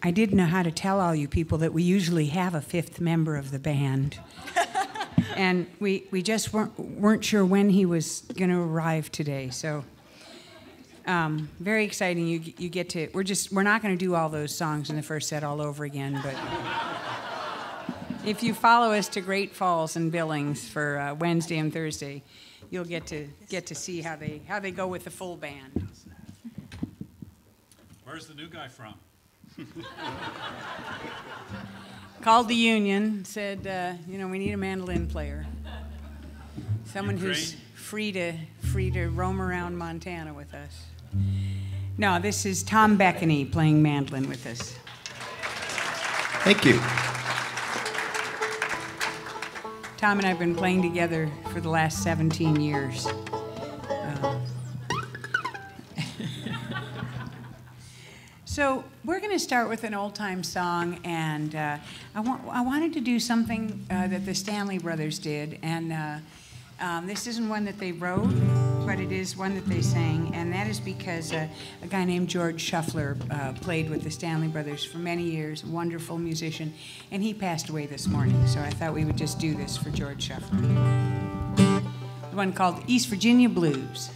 I didn't know how to tell all you people that we usually have a fifth member of the band. And we just weren't sure when he was going to arrive today. So very exciting. You get to, we're not going to do all those songs in the first set all over again, but if you follow us to Great Falls and Billings for Wednesday and Thursday, you'll get to see how they go with the full band. Where's the new guy from? Called the union, said, we need a mandolin player. Someone who's free to roam around Montana with us. No, this is Tom Beckany playing mandolin with us. Thank you. Tom and I have been playing together for the last 17 years. So we're going to start with an old-time song, and I wanted to do something that the Stanley Brothers did, and this isn't one that they wrote, but it is one that they sang, and that is because a guy named George Shuffler played with the Stanley Brothers for many years, a wonderful musician, and he passed away this morning, so I thought we would just do this for George Shuffler. The one called East Virginia Blues.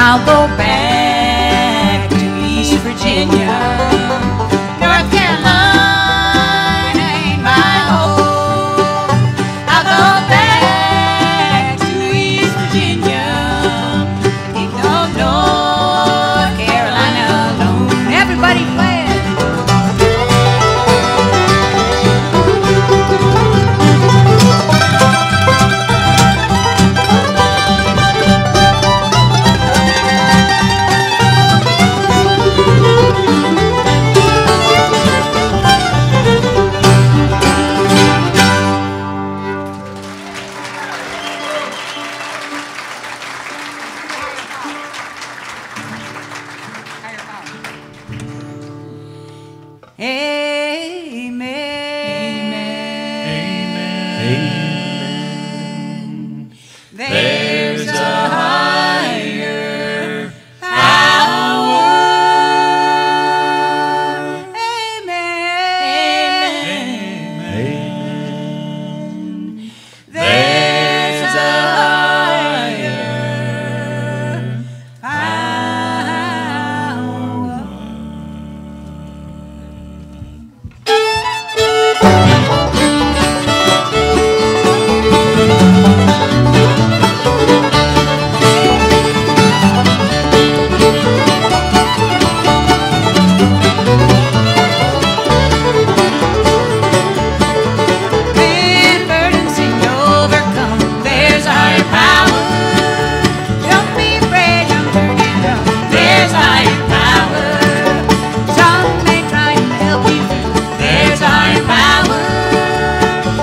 I'll go back to East Virginia. North Carolina ain't my home. I'll go back to East Virginia. Leave no North Carolina alone. Everybody play it. Amen. Amen. There's a higher power. Amen. Amen. There's a higher when burdens seem to overcome, there's a higher power. Don't be afraid, don't turn and run. There's a higher power. Some may try to help you through. There's a higher power.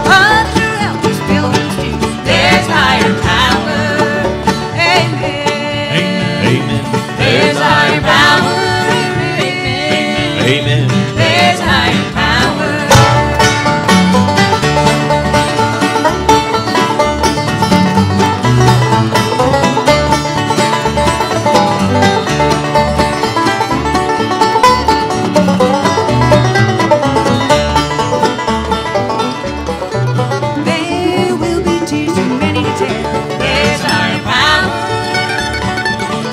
Others will help us build things too. There's a higher power. Amen. Amen. There's a higher power. Amen. There's a higher power. There will be tears too many to tell. There's a higher power.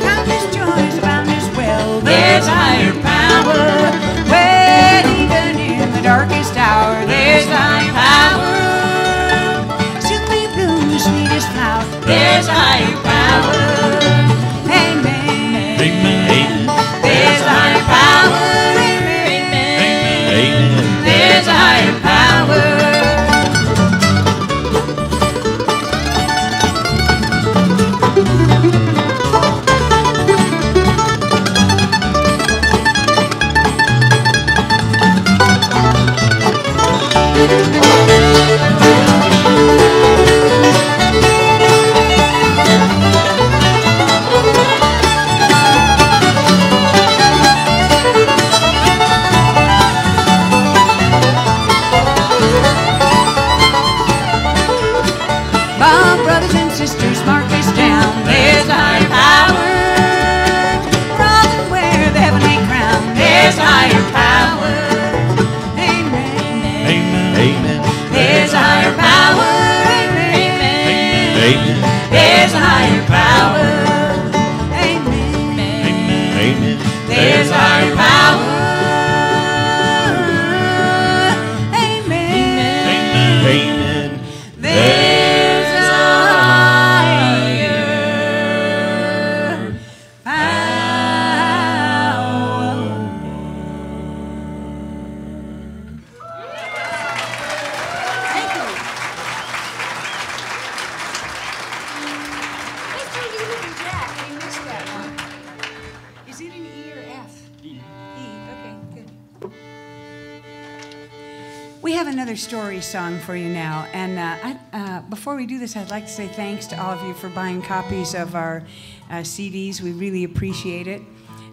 Countless joys abound as well. There's a higher power. When even in the darkest hour, there's a higher power. Silky blue, sweetest flower. There's a higher power. Amen. Amen. There's a higher power. Amen. Amen. There's a higher power. My brothers and sisters, mark this down. There's a higher power. From where the heavenly crown, there's a higher power. Amen. Amen. There's a higher power. Amen. Amen. There's a higher power. Amen. Amen. There's a higher power. Amen. Amen. There's a higher power. Thank you. Mr. Lee and Jack, we missed that one. Is it an E or F? E. Okay, good. We have another story song for you now, and before we do this, I'd like to say thanks to all of you for buying copies of our CDs. We really appreciate it.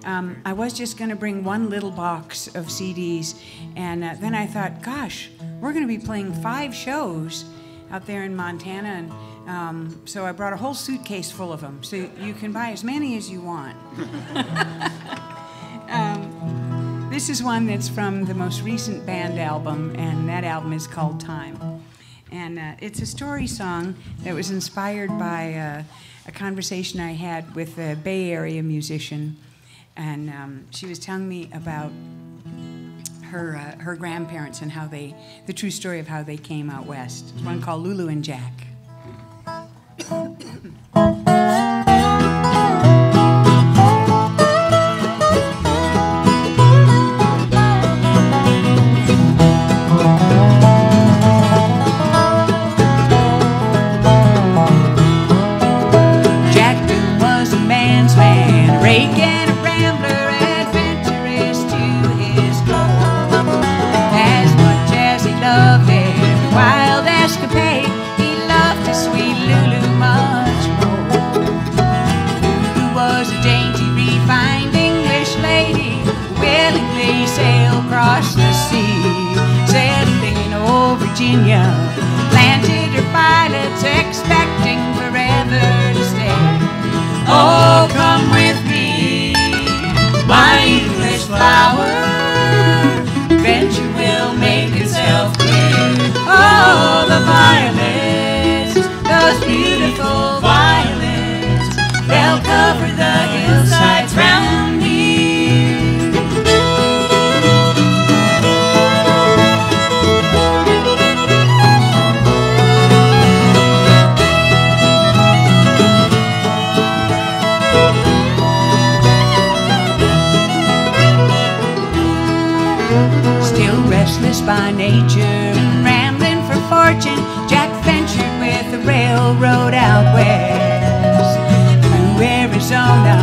I was just going to bring one little box of CDs, and then I thought, gosh, we're going to be playing 5 shows out there in Montana, and so I brought a whole suitcase full of them, so you can buy as many as you want. This is one that's from the most recent band album, and that album is called Time. And it's a story song that was inspired by a conversation I had with a Bay Area musician. And she was telling me about her grandparents and how the true story of how they came out west. It's one called Lulu and Jack. Wild escapade, he loved his sweet Lulu much more. we sail across the sea, sailing old Virginia, planted her pilots expecting forever to stay. Oh, come with me, my English flower, adventure will make itself clear. Oh, the violets, those beautiful violets, they'll cover the hillsides round here. Still restless by nature and rambling for fortune, Jack ventured with the railroad out west, through Arizona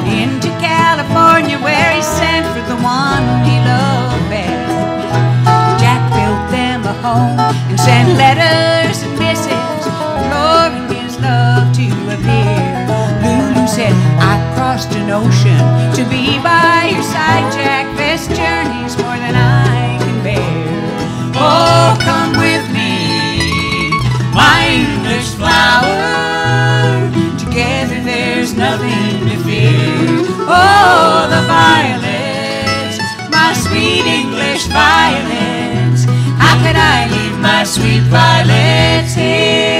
into California, where he sent for the one he loved best. Jack built them a home and sent letters and missives, imploring his love to appear. Lulu said, I crossed an ocean to be by your side, Jack. This journey's more than I can bear. Oh, come with me, my English flower, together there's nothing to fear. Oh, the violets, my sweet English violets, how could I leave my sweet violets here?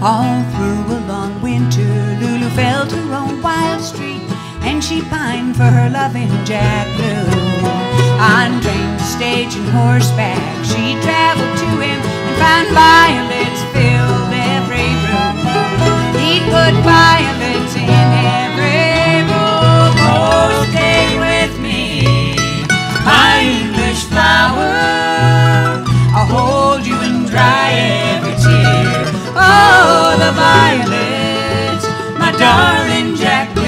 All through a long winter, Lulu felt her own wild streak, and she pined for her loving Jack Blue. On train, stage, and horseback, she traveled to him and found violets filled every room. He'd put violets in every room. Oh, stay with me, my English flower, I'll hold you and dry every tear. Oh, the violets, my darling Jack Blue,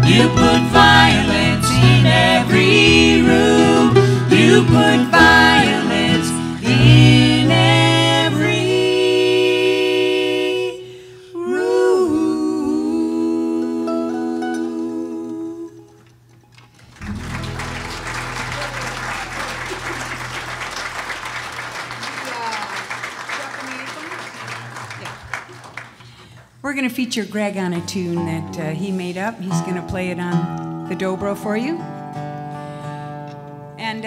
you put violets in every room. You put violets in every room. We're going to feature Greg on a tune that he made up. He's going to play it on the dobro for you. And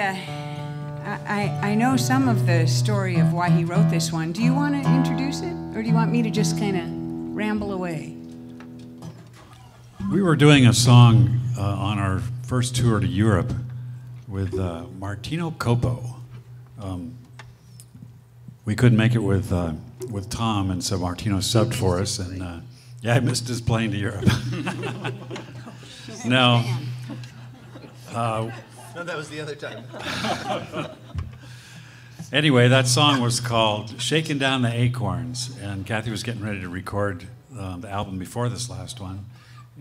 I know some of the story of why he wrote this one. Do you want to introduce it, or do you want me to just kind of ramble away? We were doing a song on our first tour to Europe with Martino Coppo. We couldn't make it with Tom, and so Martino subbed for us, and yeah, I missed his plane to Europe. No. No, that was the other time. Anyway, that song was called Shaking Down the Acorns, and Kathy was getting ready to record the album before this last one.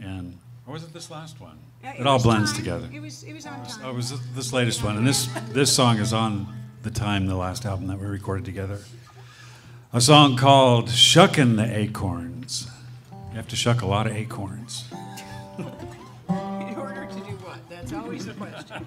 And, or was it this last one? It all blends together. It was on time. Oh, it was this latest one, and this song is on the time, the last album that we recorded together. A song called Shuckin' the Acorns. You have to shuck a lot of acorns. In order to do what? That's always the question.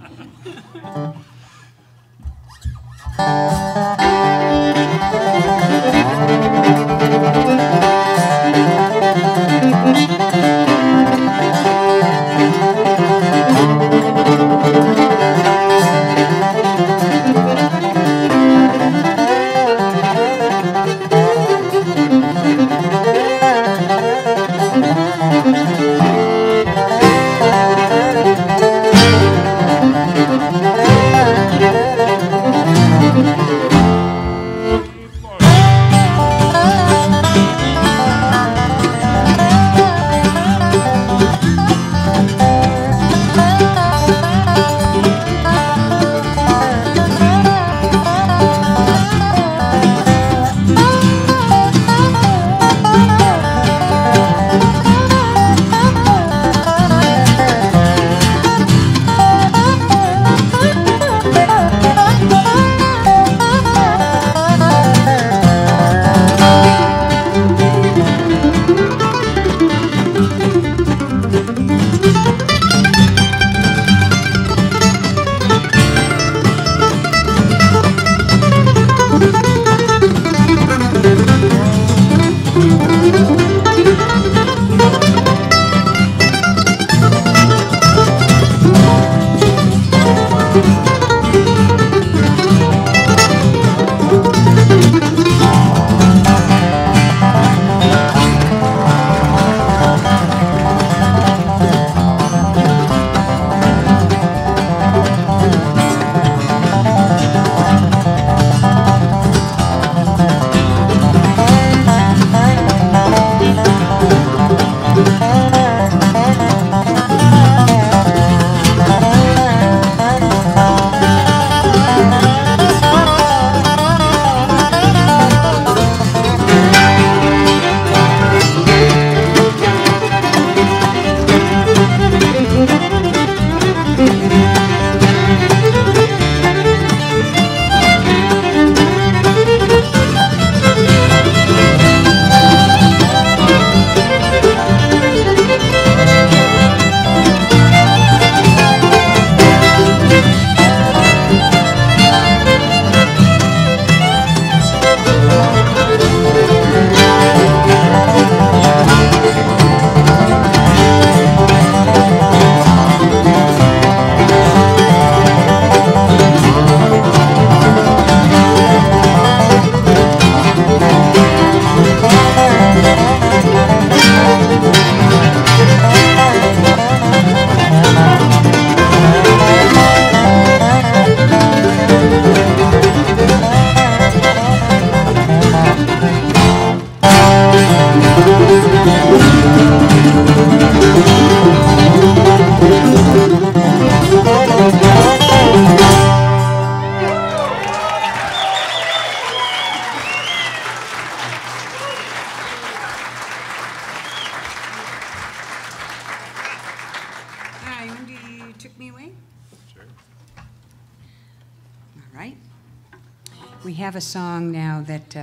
we have a song now that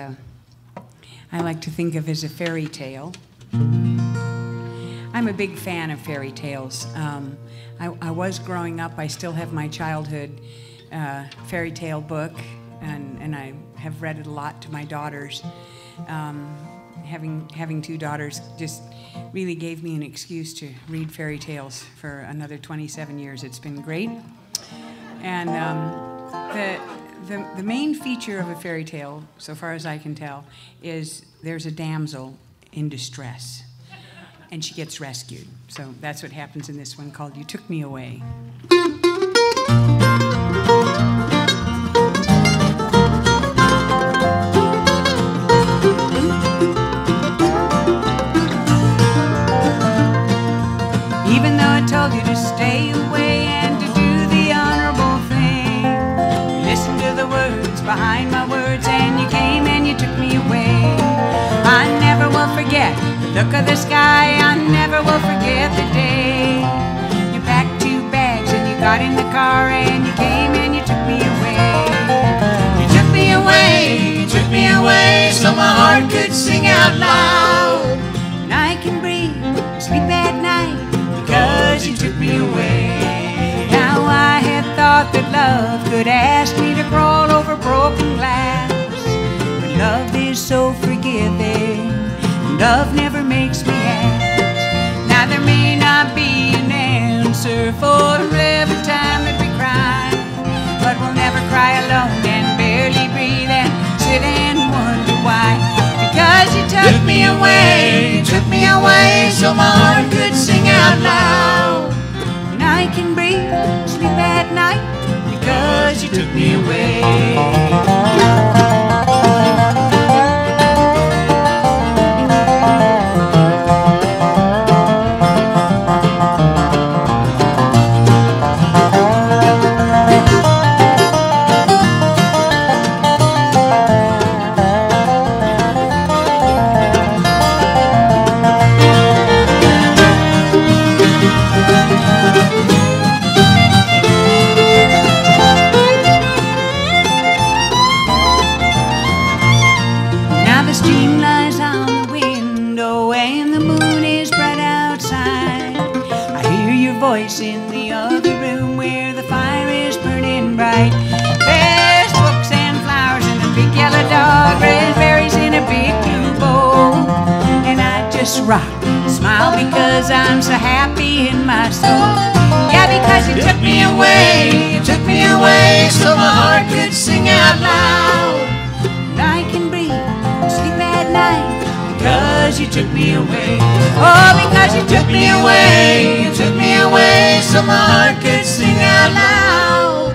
I like to think of as a fairy tale. I'm a big fan of fairy tales. I was growing up, I still have my childhood fairy tale book, and I have read it a lot to my daughters. Having two daughters just really gave me an excuse to read fairy tales for another 27 years. It's been great. And the main feature of a fairy tale, so far as I can tell, is there's a damsel in distress, and she gets rescued. So that's what happens in this one called You Took Me Away. Even though I told you to stay away and to do the honorable thing, you listened to the words behind my words, and you came and you took me away. I never will forget the look of the sky, I never will forget the day. You packed 2 bags and you got in the car, and you came and you took me away. You took me away, you took me away, so my heart could sing out loud. And I can breathe, sleep at night, because you took me away. Now I had thought that love could ask me to crawl over broken glass, but love is so forgiving, and love never makes me ask. Now there may not be an answer for every time that we cry, but we'll never cry alone and barely breathe and sit and wonder why. Because you took me away, you took me away, so my heart could sing out loud. And I can breathe, sleep at night, because you took me away. In the other room where the fire is burning bright, there's books and flowers and a big yellow dog, raspberries in a big blue bowl, and I just rock, smile because I'm so happy in my soul. Yeah, because you took me away, you took me away, so my heart could sing out loud. And I can breathe, sleep at night, because you took me away. Oh, because you took me away, you took me away, so my heart could sing out loud.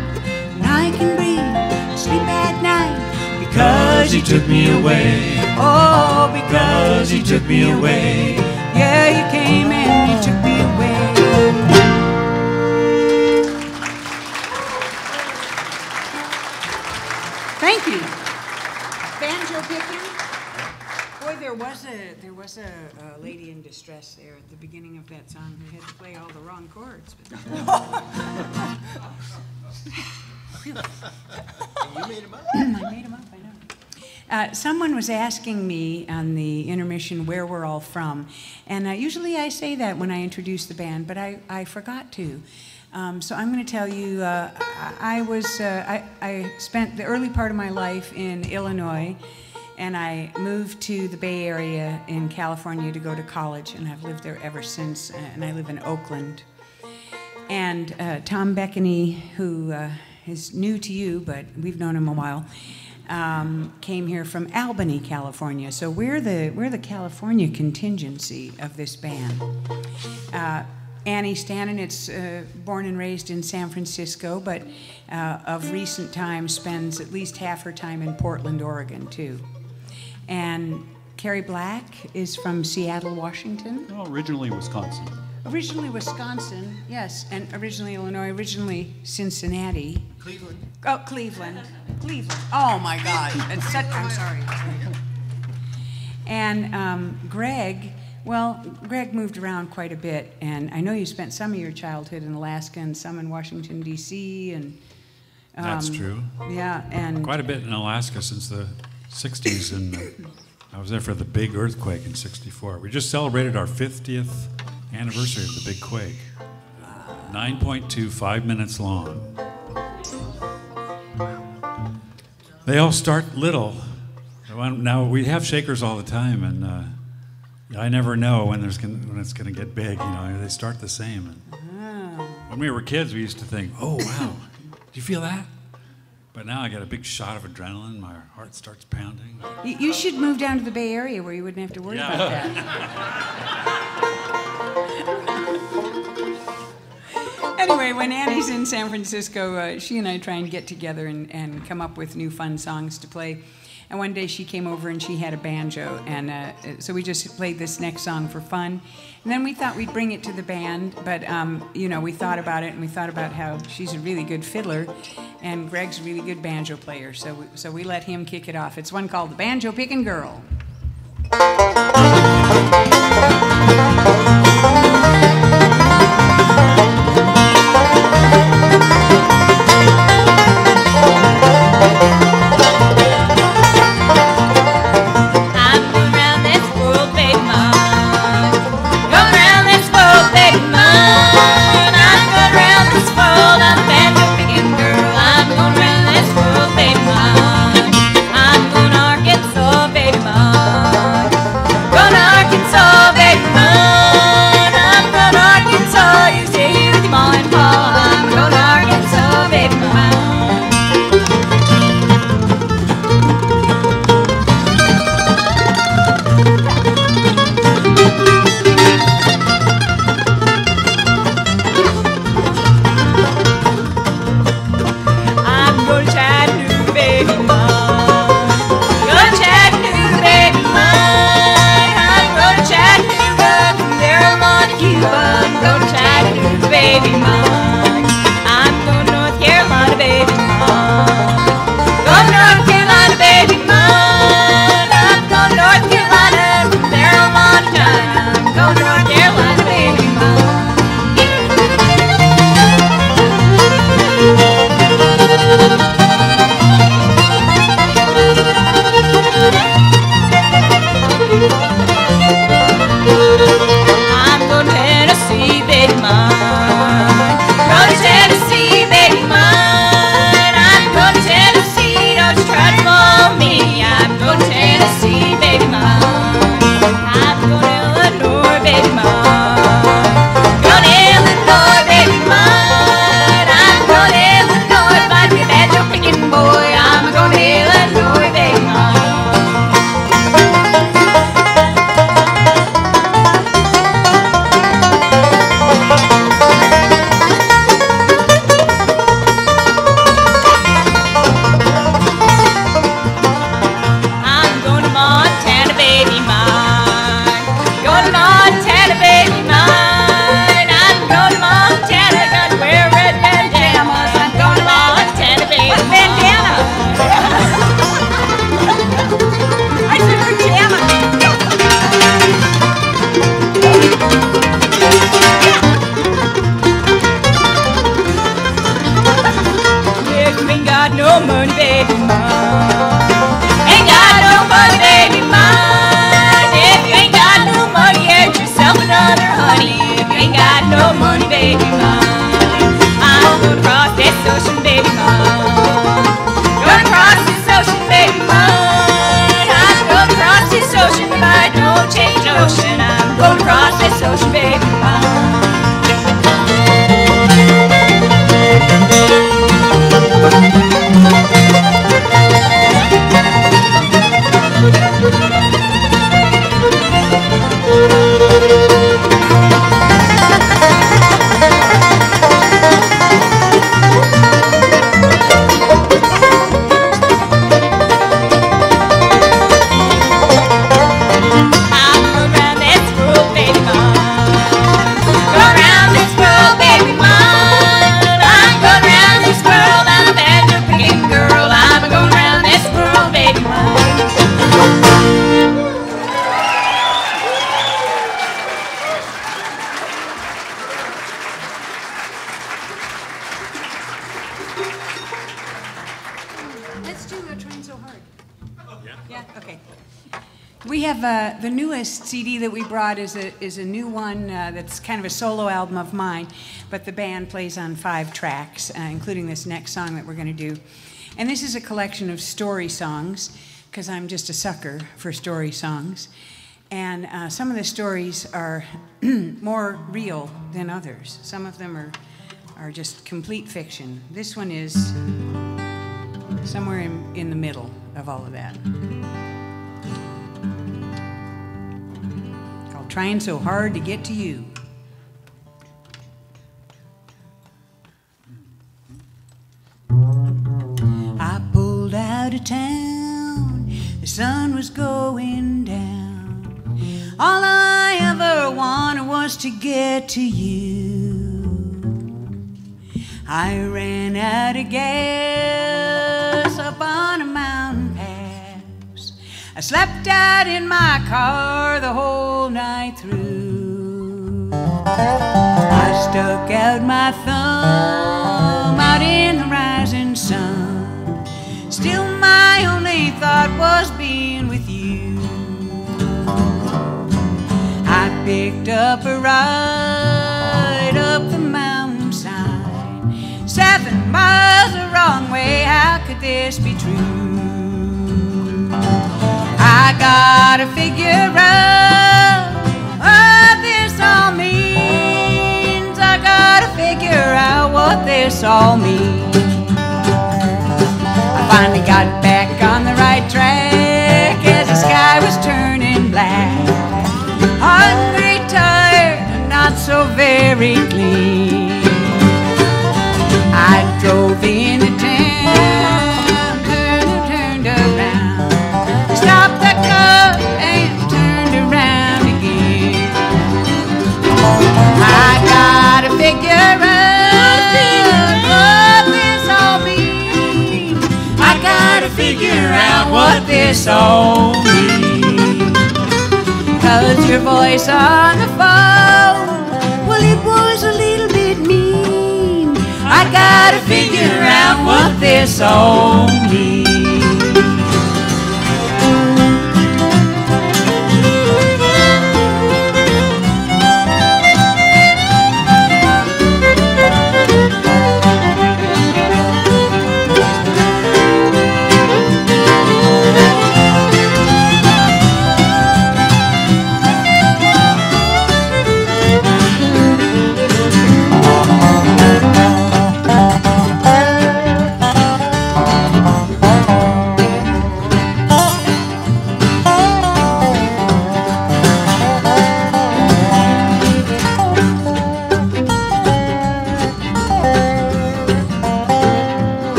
And I can breathe, sleep at night, because you took me away. Oh, because you took me away. Yeah, you came and you took me away. Thank you. Banjo picking. Boy, there was a lady in distress there at the beginning of that song who had to play all the wrong chords. You made him up? I made them up, I know. Someone was asking me on the intermission where we're all from, and usually I say that when I introduce the band, but I forgot to. So I'm going to tell you, I spent the early part of my life in Illinois, and I moved to the Bay Area in California to go to college, and I've lived there ever since, and I live in Oakland. And Tom Beckany, who is new to you, but we've known him a while, came here from Albany, California. So we're the California contingency of this band. Annie Stanton, born and raised in San Francisco, but of recent times spends at least half her time in Portland, Oregon, too. And Carrie Black is from Seattle, Washington. Well, originally Wisconsin. Originally Wisconsin, yes, and originally Illinois, originally Cincinnati. Cleveland. Oh, Cleveland. Cleveland. Oh, my God. It's such, I'm sorry. And Greg, well, Greg moved around quite a bit, and I know you spent some of your childhood in Alaska and some in Washington, D.C., and That's true. Yeah, and Quite a bit in Alaska since the 60s, and I was there for the big earthquake in '64. We just celebrated our 50th anniversary of the big quake. 9.2, 5 minutes long. They all start little. Now we have shakers all the time, and I never know when it's going to get big. You know, they start the same. And when we were kids, we used to think, "Oh wow, do you feel that?" But now I get a big shot of adrenaline. My heart starts pounding. you should move down to the Bay Area where you wouldn't have to worry about that. Anyway, when Annie's in San Francisco, she and I try and get together and come up with new fun songs to play. And one day she came over and she had a banjo, and so we just played this next song for fun. And then we thought we'd bring it to the band, but you know, we thought about it, and we thought about how she's a really good fiddler, and Greg's a really good banjo player. So we let him kick it off. It's one called "The Banjo Pickin' Girl." so hard. Yeah, okay. We have the newest CD that we brought is a new one that's kind of a solo album of mine, but the band plays on 5 tracks, including this next song that we're going to do. And this is a collection of story songs, because I'm just a sucker for story songs. And some of the stories are more real than others. Some of them are just complete fiction. This one is somewhere in the middle of all of that. Called Trying So Hard to Get to You. I pulled out of town, the sun was going down. All I ever wanted was to get to you. I ran out of gas up on a mountain pass. I slept out in my car the whole night through. I stuck out my thumb out in the rising sun. Still my only thought was being with you. I picked up a ride up the mountainside. 7 miles the wrong way, how could this be true? I gotta figure out what this all means. I gotta figure out what this all means. I finally got back on the right track as the sky was turning black. Hungry, tired, and not so very clean. I drove into town, turned around, stopped the car and turned around again. I gotta figure out what this all means. I gotta figure out what this all means. 'Cause your voice on the phone, well, it was a little bit mean. I gotta figure out what this all means.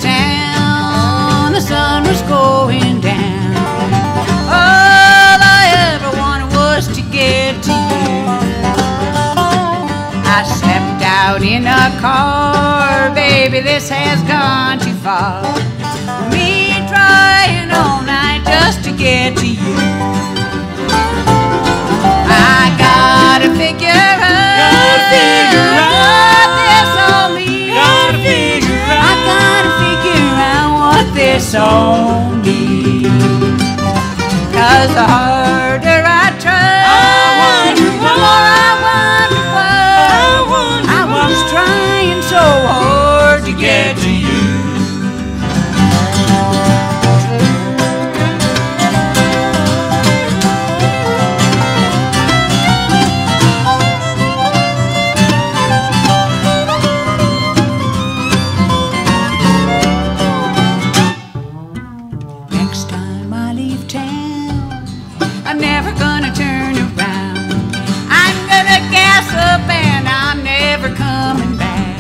Town, the sun was going down. All I ever wanted was to get to you. I stepped out in a car, baby, this has gone too far. Me trying all night just to get to you. I gotta figure out what this all means. I gotta figure out what this all means. 'Cause the harder I try, the more I wonder why I was trying so hard to get to you. I'm never gonna turn around. I'm gonna gas up and I'm never coming back.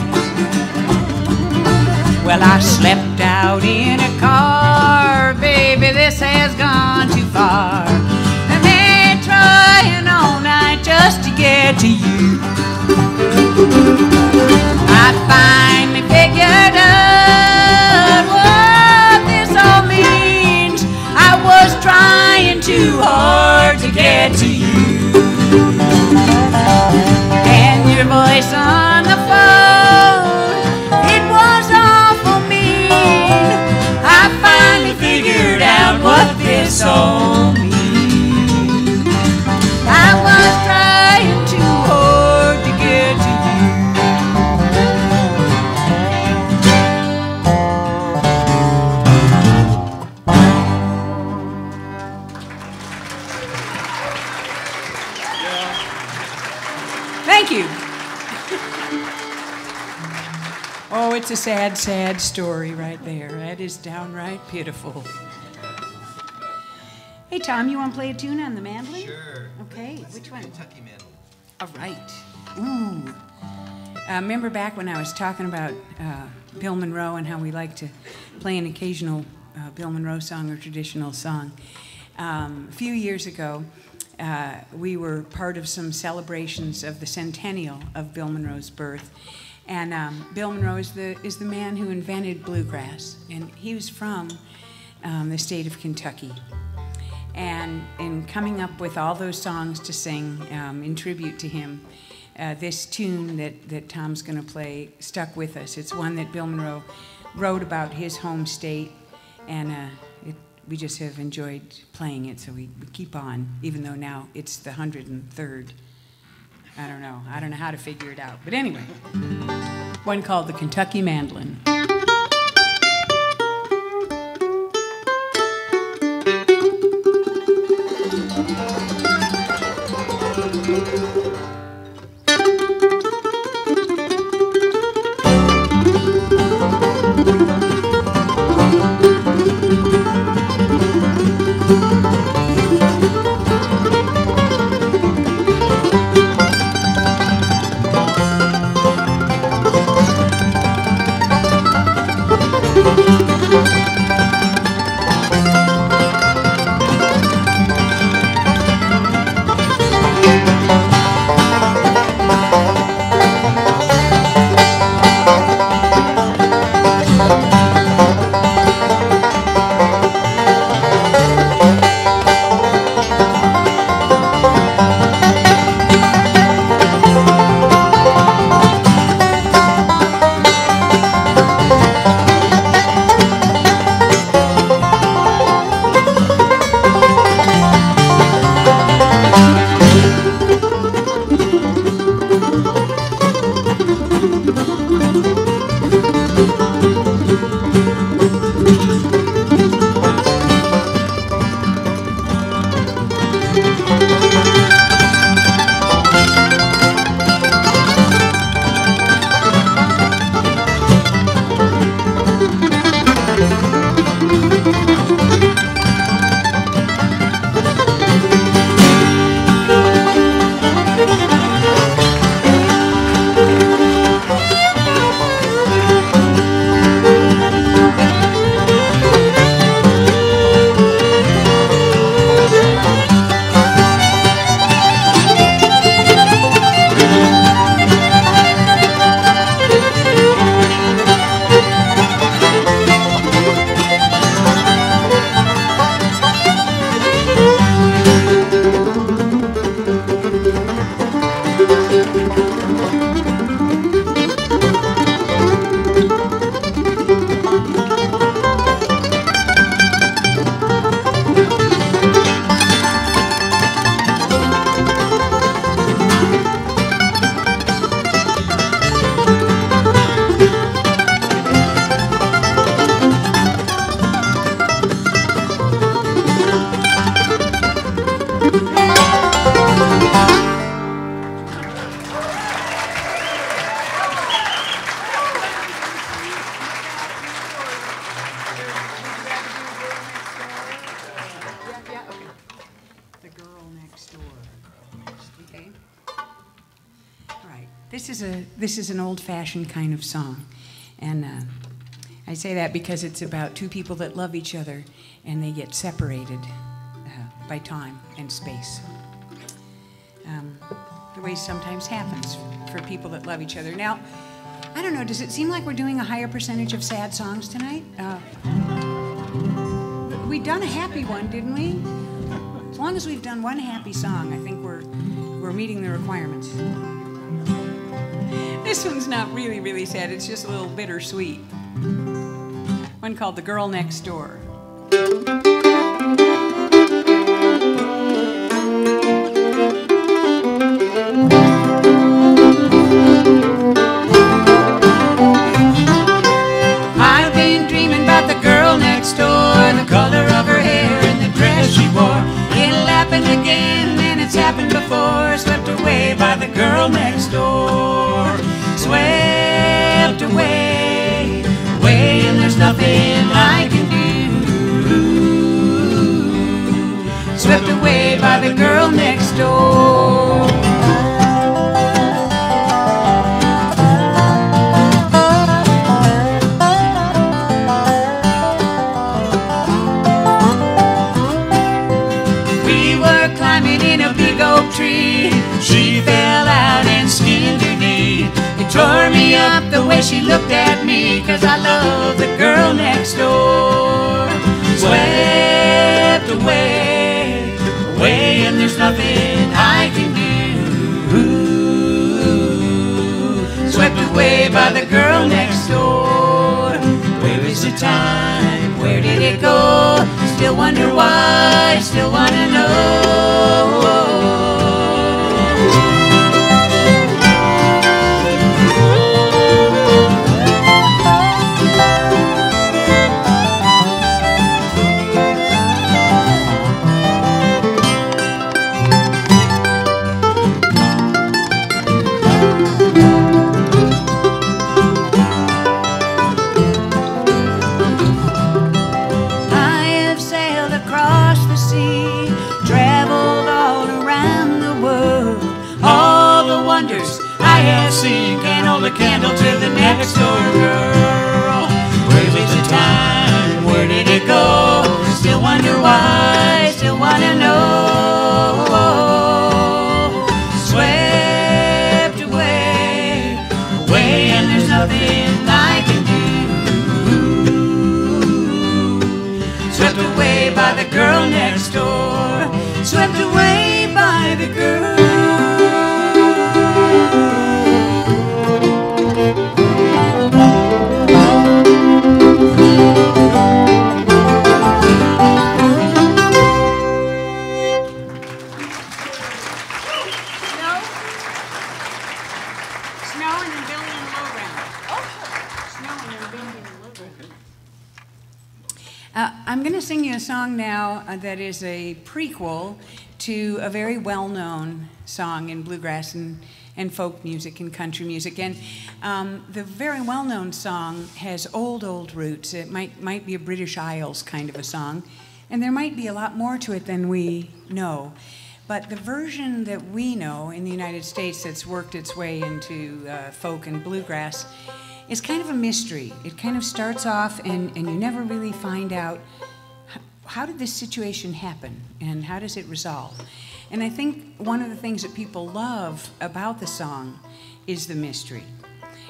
Well, I slept out in a car, baby, this has gone too far. And they trying all night just to get to you. I finally figured get to you. And your voice on the phone, it was awful mean. I finally figured out what this all means. I was trying too hard to get to you. Thank you. Oh, it's a sad, sad story right there. That is downright pitiful. Hey, Tom, you want to play a tune on the mandolin? Sure. Okay, which one? Kentucky mandolin. All right. Ooh. Remember back when I was talking about Bill Monroe and how we like to play an occasional Bill Monroe song or traditional song? A few years ago, we were part of some celebrations of the centennial of Bill Monroe's birth. And Bill Monroe is the man who invented bluegrass. And he was from the state of Kentucky. And in coming up with all those songs to sing in tribute to him, this tune that Tom's going to play stuck with us. It's one that Bill Monroe wrote about his home state, and we just have enjoyed playing it, so we keep on, even though now it's the 103rd. I don't know how to figure it out. But anyway, one called the Kentucky Mandolin. This is an old-fashioned kind of song, and I say that because it's about two people that love each other and they get separated by time and space. The way sometimes happens for people that love each other. Now, I don't know, does it seem like we're doing a higher percentage of sad songs tonight? We done a happy one, didn't we? As long as we've done one happy song, I think we're meeting the requirements. This one's not really, really sad. It's just a little bittersweet. One called The Girl Next Door. I've been dreaming about the girl next door, the color of her hair and the dress she wore. It'll happen again, and it's happened before. Swept away by the girl next door. Swept away, away, and there's nothing I can do. Swept away by the girl next door. We were climbing in a big oak tree. She fell out and skinned her knee. It tore me up the way she looked at me, 'cause I love the girl next door. Swept away, away, and there's nothing I can do. Swept away by the girl next door. Where is the time? Where did it go? Still wonder why, still wanna know. Can't hold a candle to the next door girl. Where was the time? Where did it go? Still wonder why, still wanna know. Swept away, away, and there's nothing I can do. Swept away by the girl next door. Swept away by the girl. I'm going to sing you a song now that is a prequel to a very well-known song in bluegrass and folk music and country music. And the very well-known song has old roots. It might be a British Isles kind of a song, and there might be a lot more to it than we know. But the version that we know in the United States that's worked its way into folk and bluegrass is kind of a mystery. It kind of starts off and you never really find out how did this situation happen and how does it resolve. And I think one of the things that people love about the song is the mystery.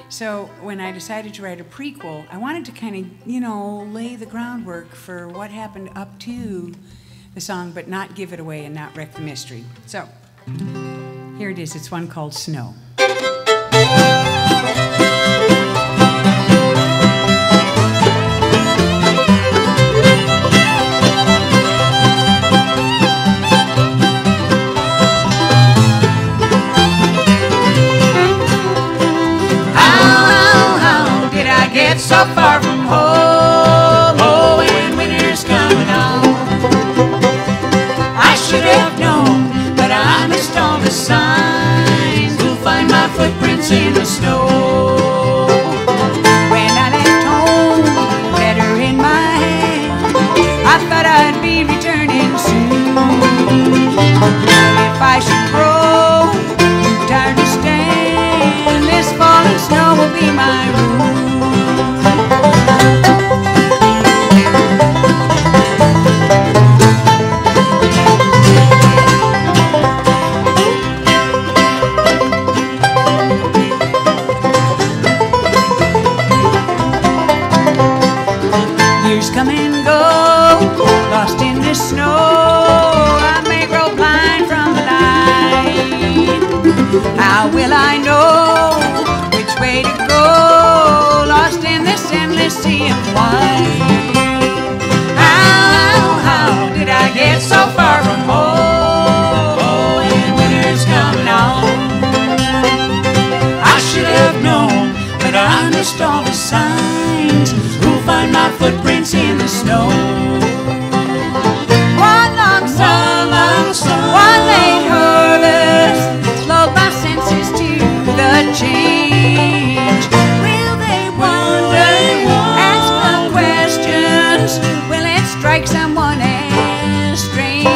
So when I decided to write a prequel, I wanted to kind of, lay the groundwork for what happened up to the song, but not give it away and not wreck the mystery. So here it is. It's one called Snow. How did I get so far from home? Oh, when winter's coming on. I should have known, but I missed all the signs. Who'll find my footprints in the snow? When I left home, letter in my hand, I thought I'd be returning soon. If I should grow tired to stand, this falling snow will be my room. Years come and go, lost in the snow. I may will I know which way to go? Lost in this endless sea of white. How did I get so far from home? And winter's coming on. I should have known, but I missed all the signs. Who'll find my footprints in the snow? One long summer, one late harvest, lulled my senses to the change. Will they wonder, ask the questions? Will it strike someone as strange?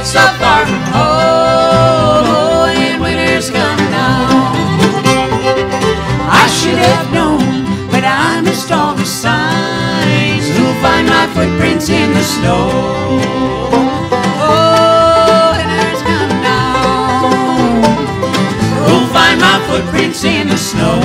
So far from home, and winter's coming on. I should have known, but I missed all the signs. Who'll find my footprints in the snow? Oh, winter's coming on. Who'll find my footprints in the snow?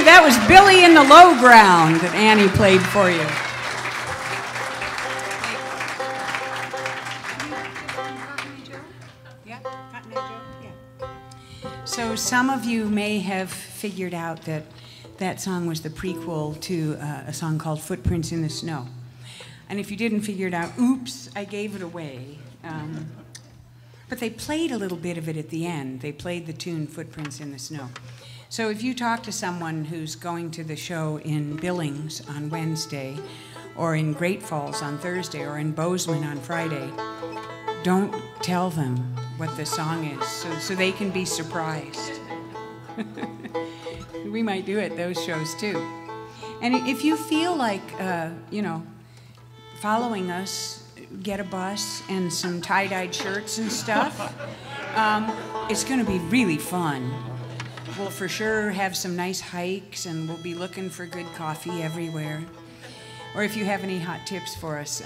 That was Billy in the Low Ground that Annie played for you. So some of you may have figured out that that song was the prequel to a song called Footprints in the Snow. And if you didn't figure it out, oops, I gave it away. But they played a little bit of it at the end. They played the tune Footprints in the Snow. So if you talk to someone who's going to the show in Billings on Wednesday, or in Great Falls on Thursday, or in Bozeman on Friday, don't tell them what the song is, so they can be surprised. We might do it those shows too. And if you feel like, following us, get a bus and some tie-dyed shirts and stuff, it's going to be really fun. We'll for sure have some nice hikes, and we'll be looking for good coffee everywhere. Or if you have any hot tips for us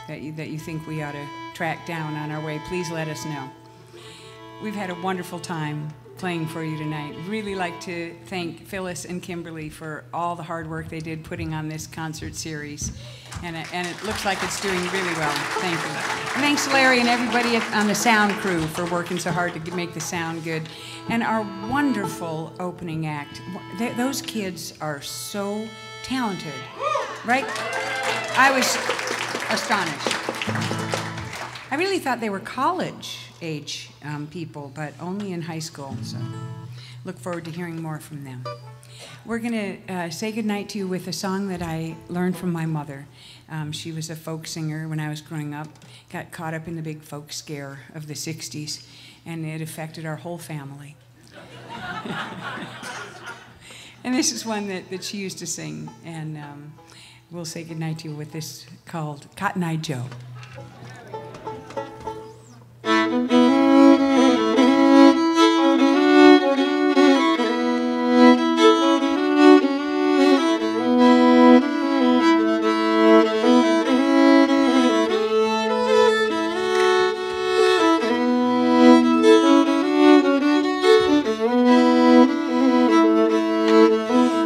that you think we ought to track down on our way, please let us know. We've had a wonderful time playing for you tonight. Really like to thank Phyllis and Kimberly for all the hard work they did putting on this concert series. And it looks like it's doing really well. Thank you. And thanks to Larry and everybody on the sound crew for working so hard to make the sound good. And our wonderful opening act. Those kids are so talented, right? I was astonished. I really thought they were college-age people, but only in high school, so look forward to hearing more from them. We're going to say goodnight to you with a song that I learned from my mother. She was a folk singer when I was growing up, got caught up in the big folk scare of the 60s, and it affected our whole family. And this is one that she used to sing, and we'll say goodnight to you with this called Cotton Eye Joe.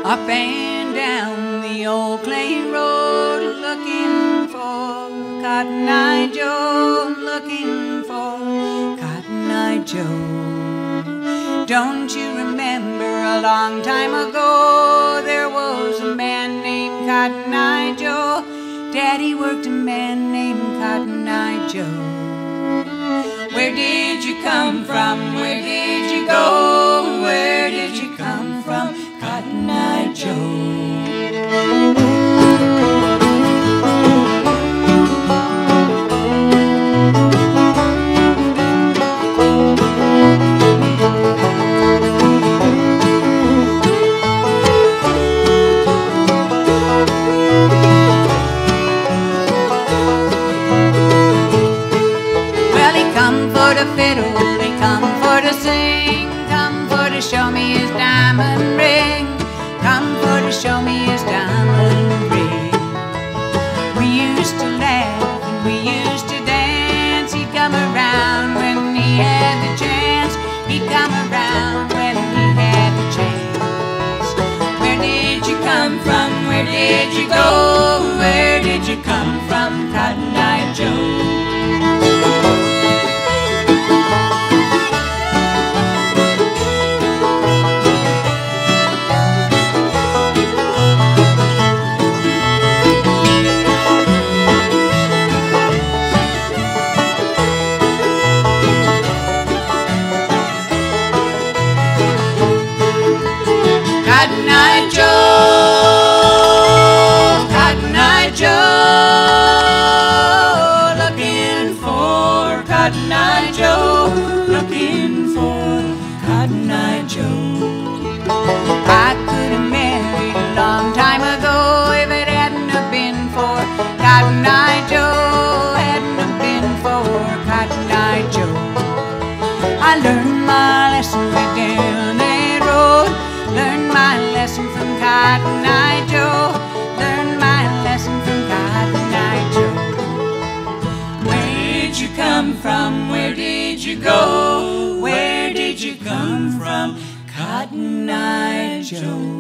Up and down the old clay road, looking for Cotton Eye Joe, looking for Cotton Eye Joe. Don't you remember a long time ago, there was a man named Cotton Eye Joe. Daddy worked a man named Cotton Eye Joe. Where did you come from? Where did you go? Where did you come from? Cotton Eye Joe. Well, he come for to fiddle, he come for to sing, come for to show me his diamond ring, come for to show me his diamond ring. We used to laugh and we used to dance. He'd come around when he had the chance. He'd come around when he had the chance. Where did you come from? Where did you go? Where did you come from, Cotton Eye Joe? Cotton Eye Joe, Cotton Eye Joe, looking for Cotton Eye Joe, looking for Cotton Eye Joe. I could have married a long time ago if it hadn't have been for Cotton Eye Joe, hadn't have been for Cotton Eye Joe. I learned my lesson way down that road. Learned my lesson from Cotton Eye Joe. Learned my lesson from Cotton Eye Joe. Where did you come from? Where did you go? Where did you come from, Cotton Eye Joe?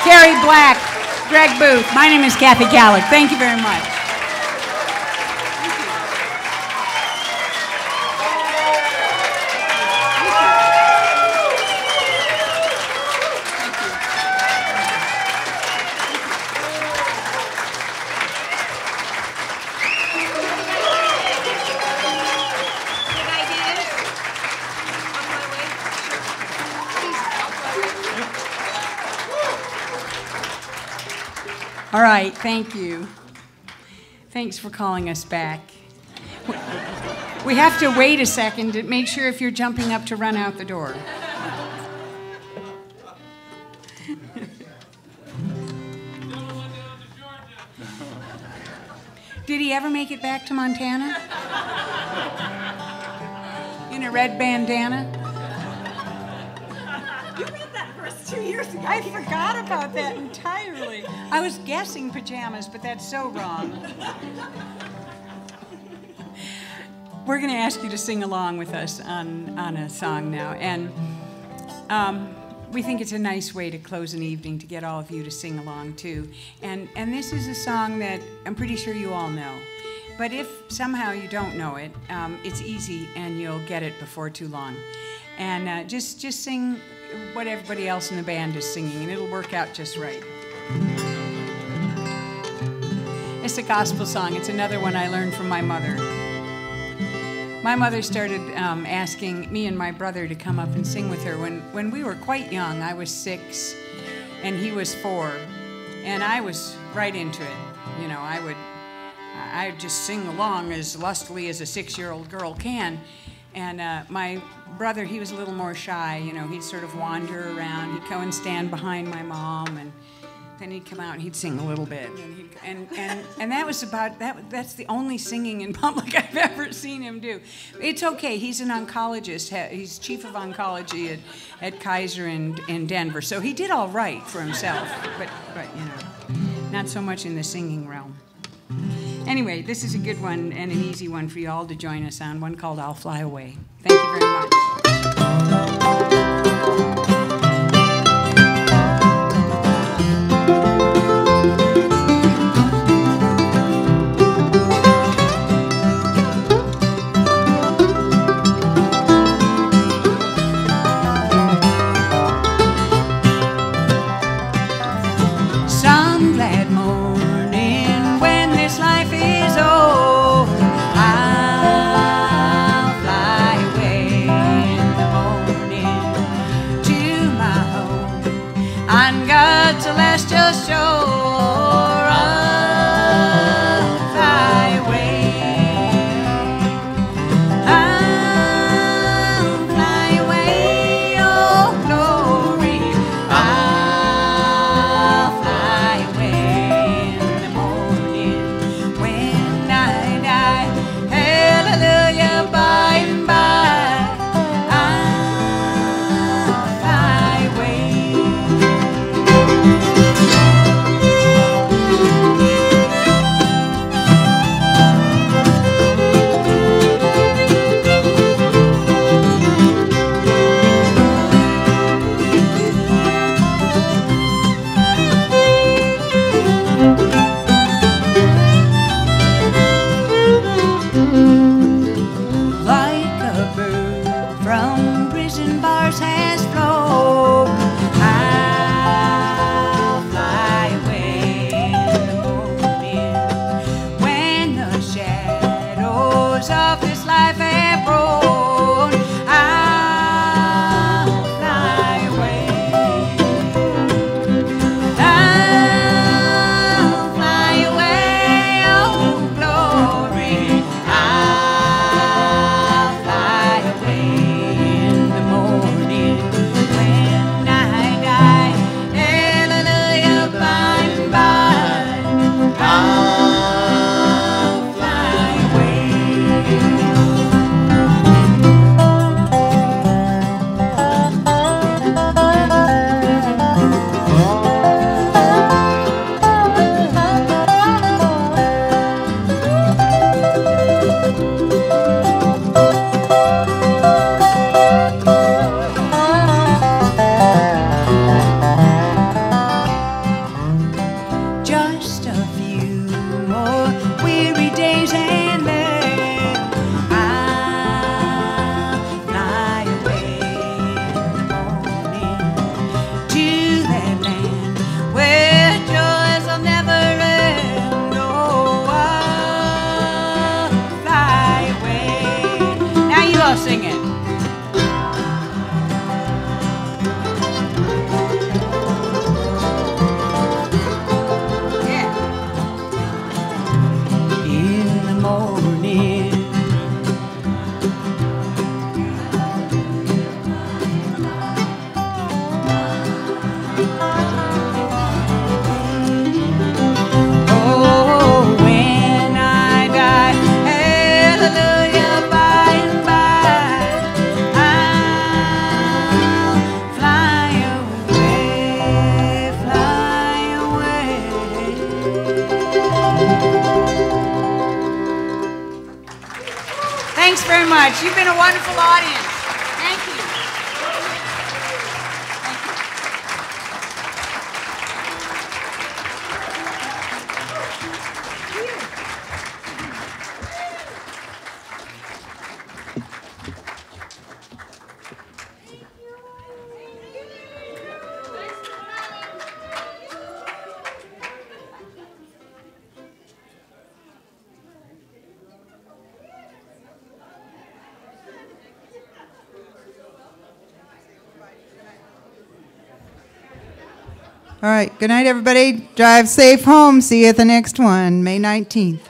Carrie Black, Greg Booth. My name is Kathy Kallick. Thank you very much. All right, thank you. Thanks for calling us back. We have to wait a second to make sure if you're jumping up to run out the door. Did he ever make it back to Montana? In a red bandana? You read that verse 2 years ago. I forgot about that entirely. I was guessing pajamas, but that's so wrong. We're going to ask you to sing along with us on a song now. And we think it's a nice way to close an evening to get all of you to sing along, too. And this is a song that I'm pretty sure you all know. But if somehow you don't know it, it's easy and you'll get it before too long. And just sing what everybody else in the band is singing, and it'll work out just right. It's a gospel song. It's another one I learned from my mother. My mother started asking me and my brother to come up and sing with her when we were quite young. I was 6 and he was 4, and I was right into it. You know, I'd just sing along as lustily as a 6-year-old girl can. And my brother, he was a little more shy. You know, he'd sort of wander around. He'd go and stand behind my mom, and then he'd come out and he'd sing a little bit. And that was about that. That's the only singing in public I've ever seen him do. It's okay. He's an oncologist. He's chief of oncology at Kaiser in Denver. So he did all right for himself. But you know, not so much in the singing realm. Anyway, this is a good one and an easy one for you all to join us on, one called I'll Fly Away. Thank you very much. Some glad morning when this life is over, I'll fly away in the morning to my home on God's celestial shore. I'll fly away. I'll fly away, oh glory. I'll fly away in the morning when I die. Hallelujah, by and by. I'll fly away. very much. You've been a wonderful audience. Thank you. All right. Good night, everybody. Drive safe home. See you at the next one, May 19th.